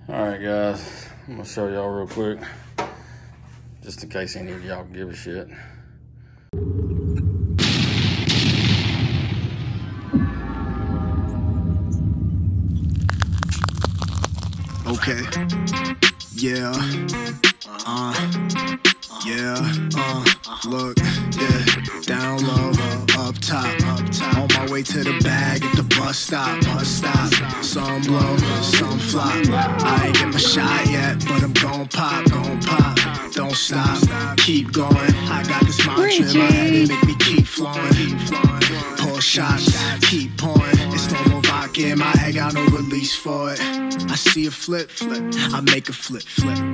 Alright guys, I'm gonna show y'all real quick, just in case any of y'all give a shit. Okay. Yeah. Look, yeah. Down low, up top. On my way to the bag at the bus stop. Some blow, some flop. I ain't get my shot yet, but I'm gon' pop. Don't stop, keep going. I got this mantra in my head and make me keep flowing. Pour shots, keep pouring. It's no more vodka in my head, got no release for it. I see a flip, I make a flip.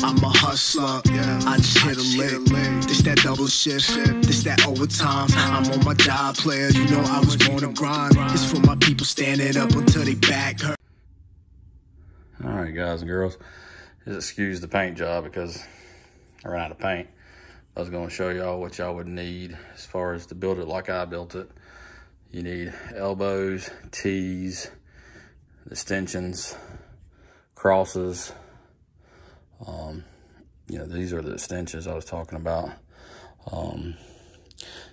I'm a hustler, I just hit a lick. This that double shift, this that overtime. I'm on my job, player, you know I was born to grind. It's for my people standing up until they back hurt. Alright guys and girls, just excuse the paint job because I ran out of paint. I was going to show y'all what y'all would need as far as to build it like I built it. You need elbows, T's, extensions, crosses. These are the extensions I was talking about.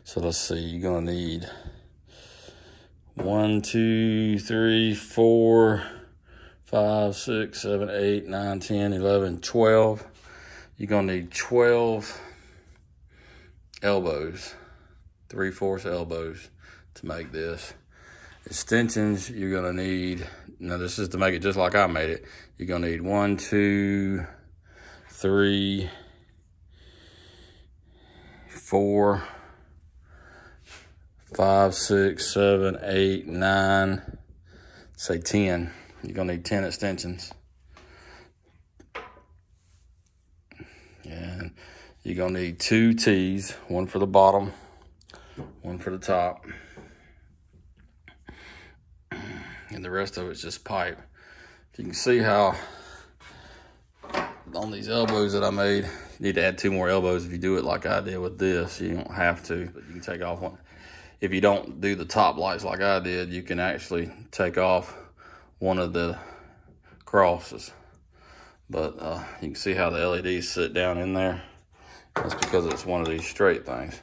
So let's see, you're going to need 1, 2, 3, 4, 5, 6, 7, 8, 9, 10, 11, 12. You're going to need 12 elbows, 3/4 elbows to make this. Extensions, you're going to need, now this is to make it just like I made it. You're going to need 1, 2, 3, 4, 5, 6, 7, 8, 9, say 10. You're going to need 10 extensions. And you're going to need 2 T's, one for the bottom, one for the top. And the rest of it's just pipe. You can see how on these elbows that I made, you need to add 2 more elbows if you do it like I did with this. You don't have to, but you can take off one. If you don't do the top lights like I did, you can actually take off one of the crosses. But you can see how the LEDs sit down in there. That's because it's one of these straight things.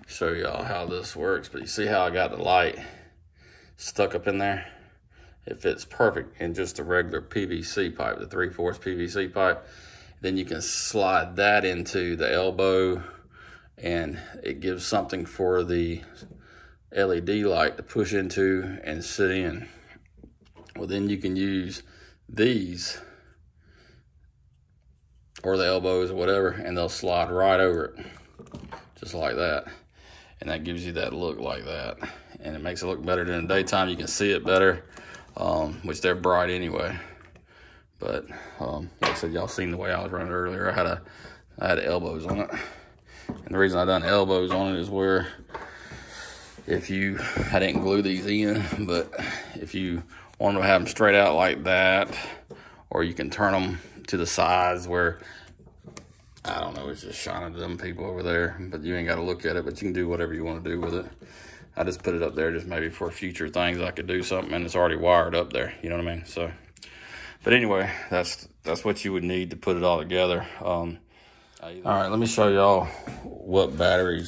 Show y'all how this works, but you see how I got the light stuck up in there? It fits perfect in just a regular PVC pipe, the 3/4 PVC pipe. Then you can slide that into the elbow and it gives something for the LED light to push into and sit in. Well, then you can use these or the elbows or whatever, and they'll slide right over it, just like that. And that gives you that look like that. And it makes it look better during the daytime. You can see it better, which they're bright anyway. But like I said, y'all seen the way I was running earlier. I had elbows on it. And the reason I done elbows on it is where I didn't glue these in, but if you want to have them straight out like that, or you can turn them to the sides where, I don't know, it's just shining to them people over there, but you ain't got to look at it, but you can do whatever you want to do with it. I just put it up there just maybe for future things. I could do something, and it's already wired up there, you know what I mean? So, but anyway, that's what you would need to put it all together. All right, let me show y'all what battery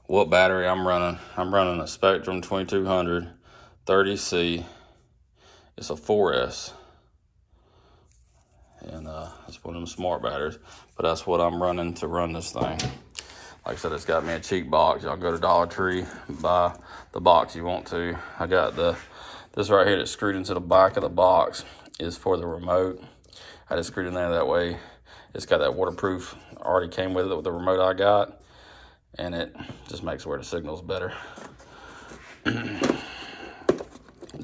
I'm running. I'm running a Spectrum 2200 30C. It's a 4S. And it's one of them smart batteries, but that's what I'm running to run this thing. Like I said, it's got me a cheap box. Y'all go to Dollar Tree, buy the box you want to. I got this right here that's screwed into the back of the box is for the remote. I just screwed in there that way. It's got that waterproof, already came with it with the remote I got, and it just makes where the signal's better. Then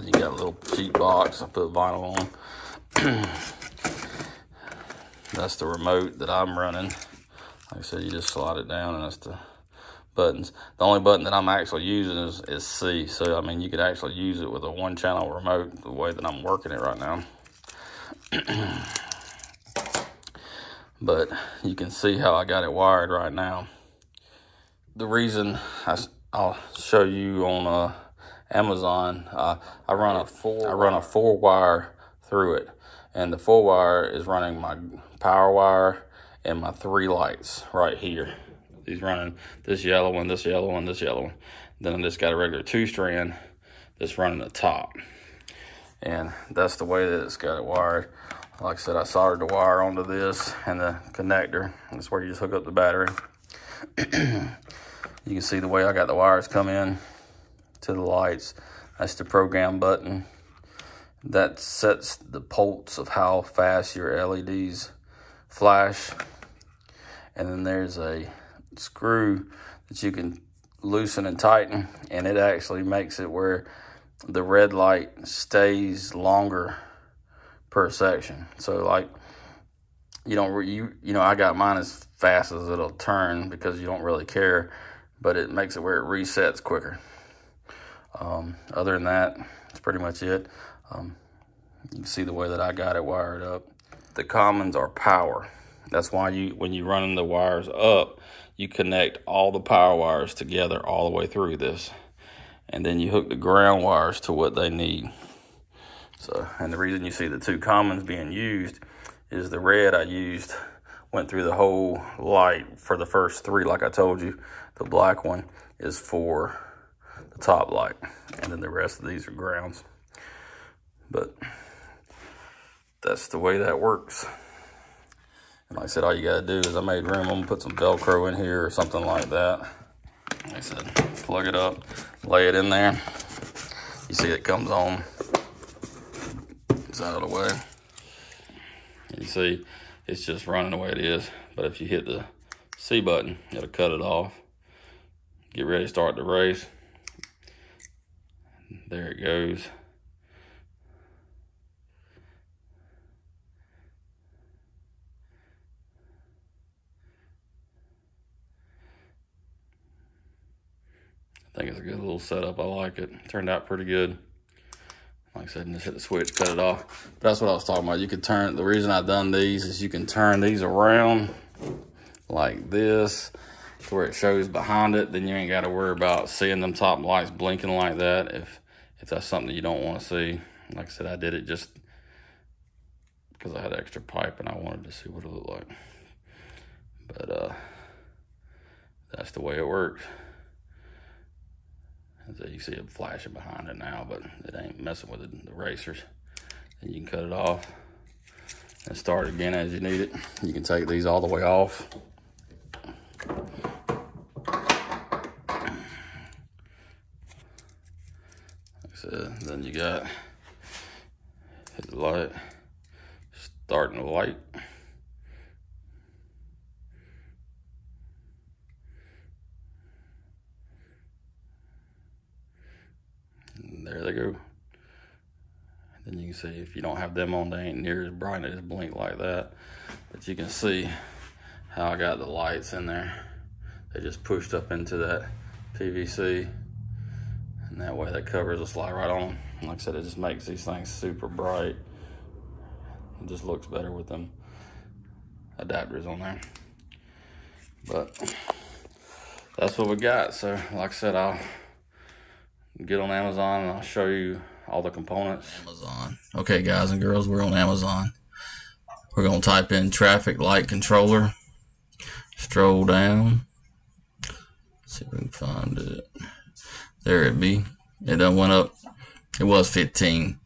you got a little cheap box I put vinyl on. That's the remote that I'm running. Like I said, you just slide it down and that's the buttons. The only button that I'm actually using is C. So, I mean, you could actually use it with a 1-channel remote the way that I'm working it right now. But you can see how I got it wired right now. The reason I'll show you on Amazon, I run a 4-wire through it. And the 4-wire is running my power wire and my 3 lights right here. He's running this yellow one, this yellow one, this yellow one. Then I just got a regular 2-strand that's running the top. And that's the way that it's got it wired. Like I said, I soldered the wire onto this and the connector. That's where you just hook up the battery. You can see the way I got the wires come in to the lights. That's the program button. That sets the pulse of how fast your LEDs flash. And then there's a screw that you can loosen and tighten, and it actually makes it where the red light stays longer per section. So like, you know, I got mine as fast as it'll turn because you don't really care, but it makes it where it resets quicker. Other than that, that's pretty much it. You can see the way that I got it wired up. The commons are power. That's why when you're running the wires up, you connect all the power wires together all the way through this. And then you hook the ground wires to what they need. So, and the reason you see the 2 commons being used is the red I used went through the whole light for the first 3, like I told you. The black one is for the top light. And then the rest of these are grounds. But that's the way that works. And like I said, all you gotta do is I made room. I'm gonna put some Velcro in here or something like that. Like I said, plug it up, lay it in there. You see it comes on. It's out of the way. And you see it's just running the way it is. But if you hit the C button, it'll cut it off. Get ready to start the race. There it goes. I think it's a good little setup. I like it. Turned out pretty good. Like I said, just hit the switch, cut it off. But that's what I was talking about. You could turn, the reason I've done these is you can turn these around like this to where it shows behind it. Then you ain't got to worry about seeing them top lights blinking like that if that's something you don't want to see. Like I said, I did it just because I had extra pipe and I wanted to see what it looked like. But that's the way it works. So you see it flashing behind it now, but it ain't messing with the racers. And you can cut it off and start again as you need it. You can take these all the way off. Like I said, then you got hit the light, starting the light. There they go. Then you can see if you don't have them on, they ain't near as bright, they just blink like that. But you can see how I got the lights in there. They just pushed up into that PVC, and that way that covers will slide right on. Like I said, it just makes these things super bright. It just looks better with them adapters on there. But that's what we got. So like I said, I'll get on Amazon and I'll show you all the components. Amazon. Okay, guys and girls, we're on Amazon. We're gonna type in traffic light controller. Stroll down. See if we can find it. There it be. It done went up. It was $15.99.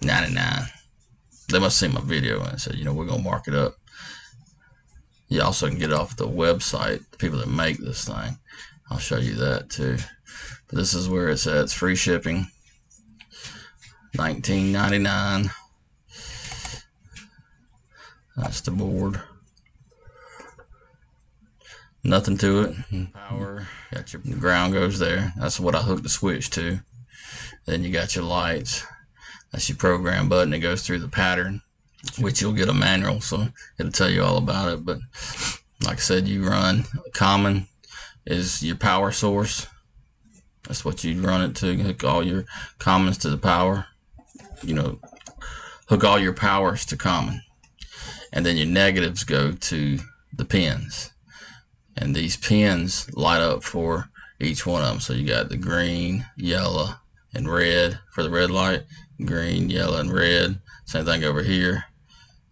They must have seen my video and said, you know, we're gonna mark it up. You also can get it off the website, the people that make this thing. I'll show you that too. But this is where it's at. It's free shipping. $19.99. That's the board. Nothing to it. Power. Got your ground goes there. That's what I hooked the switch to. Then you got your lights. That's your program button. It goes through the pattern, which you'll get a manual, so it'll tell you all about it. But like I said, you run common is your power source. That's what you run it to. Hook all your commons to the power. You know, hook all your powers to common. And then your negatives go to the pins. And these pins light up for each one of them. So you got the green, yellow, and red for the red light. green, yellow, and red. Same thing over here.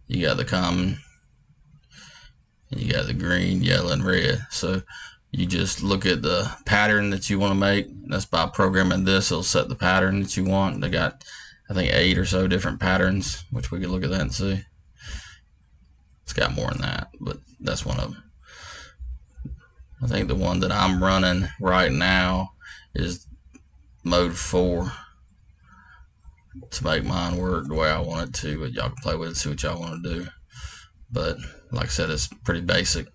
You got the common, and you got the green, yellow, and red. So you just look at the pattern that you want to make. That's by programming this. It'll set the pattern that you want. They got, I think, 8 or so different patterns, which we can look at that and see. It's got more than that, but that's one of them. I think the one that I'm running right now is mode 4 to make mine work the way I want it to, but y'all can play with it, see what y'all want to do. But like I said, it's pretty basic.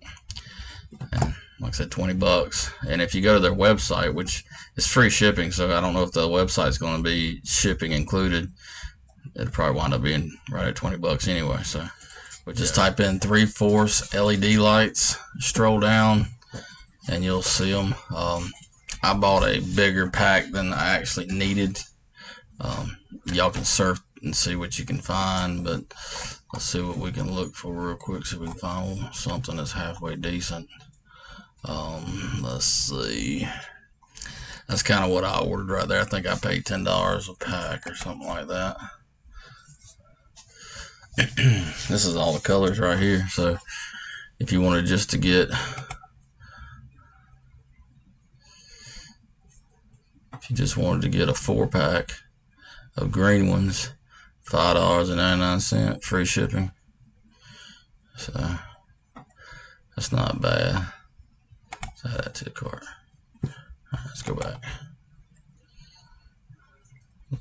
And like I said, $20. And if you go to their website, which is free shipping, so I don't know if the website's going to be shipping included, it'll probably wind up being right at $20 anyway. So we just type in 3/4 LED lights, stroll down, and you'll see them. I bought a bigger pack than I actually needed. Y'all can surf and see what you can find, but let's see what we can look for real quick, so we can find something that's halfway decent. Let's see. That's kind of what I ordered right there. I think I paid $10 a pack or something like that. This is all the colors right here. So if you wanted just to get, if you just wanted to get a 4-pack of green ones, $5.99, free shipping. So that's not bad. Let's add that to the cart. Alright, let's go back.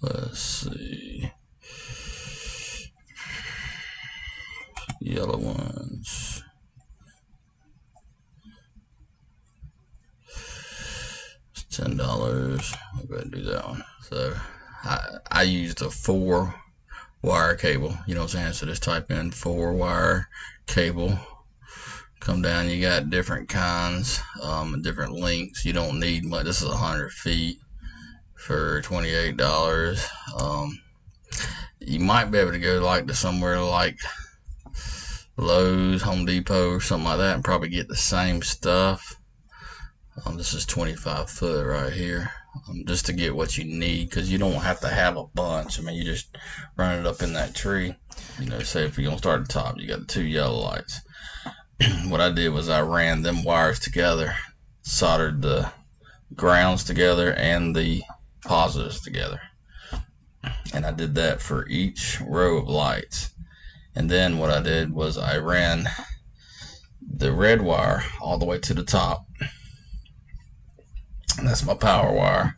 Let's see. Yellow ones. It's $10. I'll go ahead and do that one. So I used a 4-wire cable. You know what I'm saying? So just type in 4-wire cable. Come down. You got different kinds, different lengths. You don't need much. This is 100 feet for $28. You might be able to go like to somewhere like Lowe's, Home Depot, or something like that, and probably get the same stuff. This is 25 foot right here, just to get what you need, because you don't have to have a bunch. I mean, you just run it up in that tree. You know, say if you're gonna start at the top, you got the 2 yellow lights. What I did was I ran them wires together, soldered the grounds together and the positives together, and I did that for each row of lights. And then what I did was I ran the red wire all the way to the top. And that's my power wire.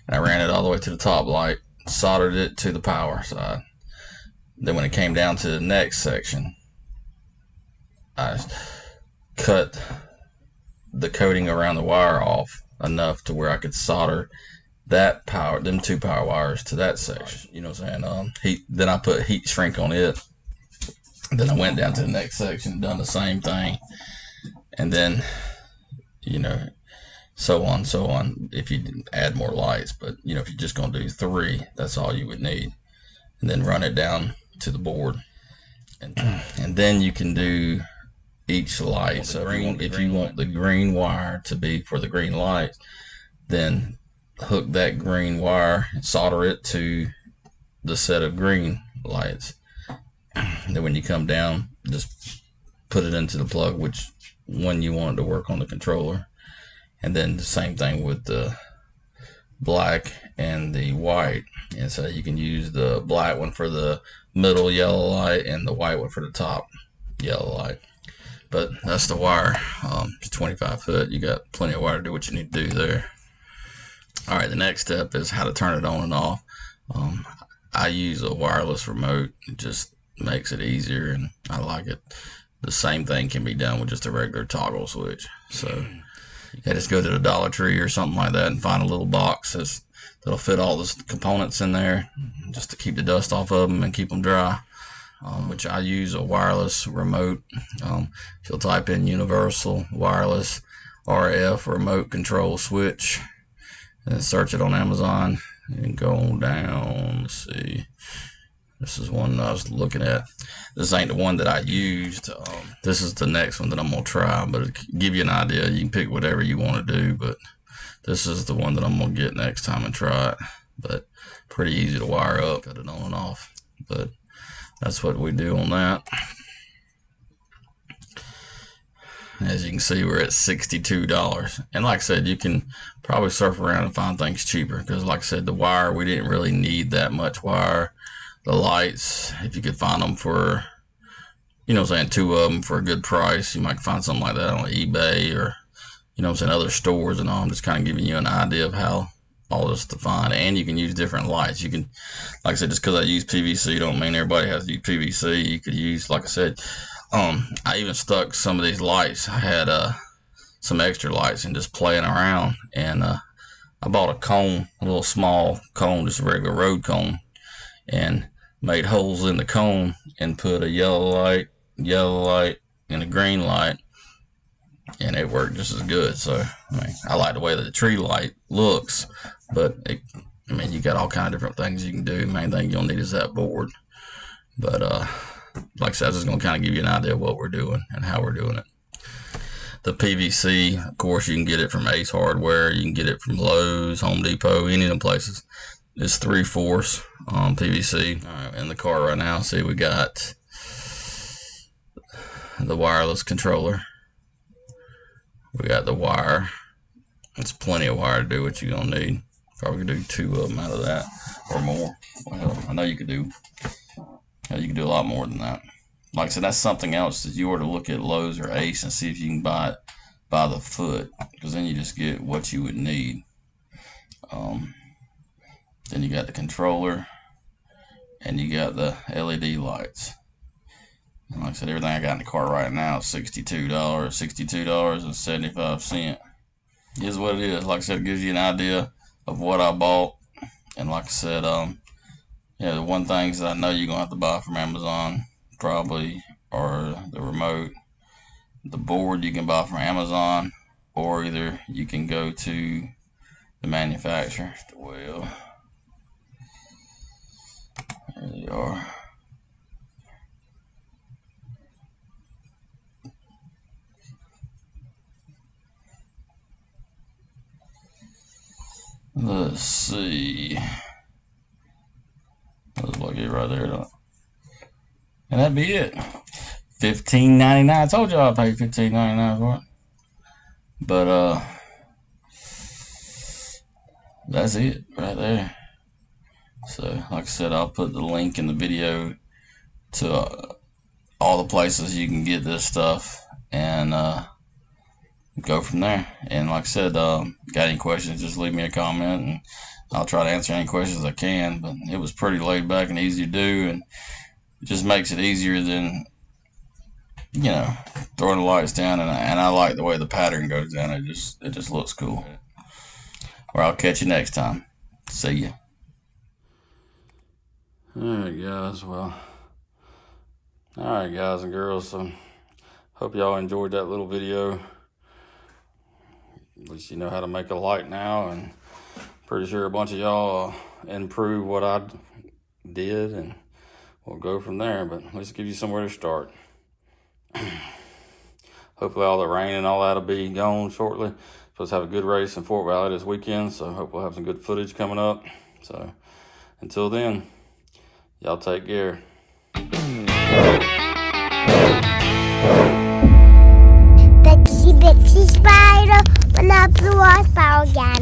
And I ran it all the way to the top light, soldered it to the power side. Then when it came down to the next section, I cut the coating around the wire off enough to where I could solder that power, them 2 power wires to that section. You know what I'm saying? Then I put heat shrink on it. Then I went down to the next section, done the same thing, and then, you know, so on, so on. If you add more lights, but you know, if you're just gonna do 3, that's all you would need, and then run it down to the board, and then you can do each light. So if you want the green wire to be for the green light, then hook that green wire and solder it to the set of green lights. Then when you come down, just put it into the plug, which one you want it to work on the controller. And then the same thing with the black and the white. And so you can use the black one for the middle yellow light and the white one for the top yellow light. But that's the wire. It's 25 foot. You got plenty of wire to do what you need to do there. All right, the next step is how to turn it on and off. I use a wireless remote. It just makes it easier, and I like it. The same thing can be done with just a regular toggle switch. So you just go to the Dollar Tree or something like that and find a little box that'll fit all the components in there, just to keep the dust off of them and keep them dry. Which I use a wireless remote. If you'll type in universal wireless RF remote control switch and search it on Amazon and go on down. Let's see. This is one I was looking at. This ain't the one that I used. This is the next one that I'm gonna try, but to give you an idea, you can pick whatever you want to do, but this is the one that I'm gonna get next time and try it. But pretty easy to wire up, cut it on and off. But that's what we do on that. As you can see, we're at $62. And like I said, you can probably surf around and find things cheaper, because like I said, the wire, we didn't really need that much wire. The lights, if you could find them for, you know what I'm saying, 2 of them for a good price, you might find something like that on eBay or, you know what I'm saying, other stores and all. I'm just kind of giving you an idea of how all this to find. And you can use different lights. You can, like I said, just because I use PVC don't mean everybody has to use PVC. You could use, like I said, I even stuck some of these lights. I had some extra lights and just playing around, and I bought a cone, a little small cone, just a regular road cone, and made holes in the cone and put a yellow light, and a green light, and it worked just as good. So I mean, I like the way that the tree light looks, but I mean, you got all kind of different things you can do. The main thing you'll need is that board. But like I said, I'm just going to kind of give you an idea of what we're doing and how we're doing it. The PVC, of course, you can get it from Ace Hardware. You can get it from Lowe's, Home Depot, any of them places. It's 3/4 PVC. All right, in the car right now, see, we got the wireless controller. We got the wire. It's plenty of wire to do what you're going to need. Probably do 2 of them out of that or more. Well, I know you could do. You can do a lot more than that. Like I said, that's something else that you ought to look at Lowe's or Ace and see if you can buy it by the foot, because then you just get what you would need. Then you got the controller, and you got the LED lights. And like I said, everything I got in the car right now is $62.75. It is what it is. Like I said, it gives you an idea of what I bought. And like I said, yeah, the one things that I know you're going to have to buy from Amazon probably are the remote. The board you can buy from Amazon, or either you can go to the manufacturer. Well, there they are. Let's see. Looks like it right there, don't it? And that'd be it. $15.99. I told you I paid $15.99 for it. But that's it right there. So like I said, I'll put the link in the video to all the places you can get this stuff, and go from there. And like I said, got any questions, just leave me a comment and I'll try to answer any questions I can. But it was pretty laid back and easy to do, and it just makes it easier than, you know, throwing the lights down. And I like the way the pattern goes down. It just looks cool. Well, I'll catch you next time. See ya. Alright guys, alright guys and girls, so hope y'all enjoyed that little video. At least you know how to make a light now, and pretty sure a bunch of y'all improve what I did, and we'll go from there. But let's give you somewhere to start. Hopefully all the rain and all that will be gone shortly. Supposed to have a good race in Fort Valley this weekend, so I hope we'll have some good footage coming up. So until then, y'all take care. Bitsy spider went up the waterfall again.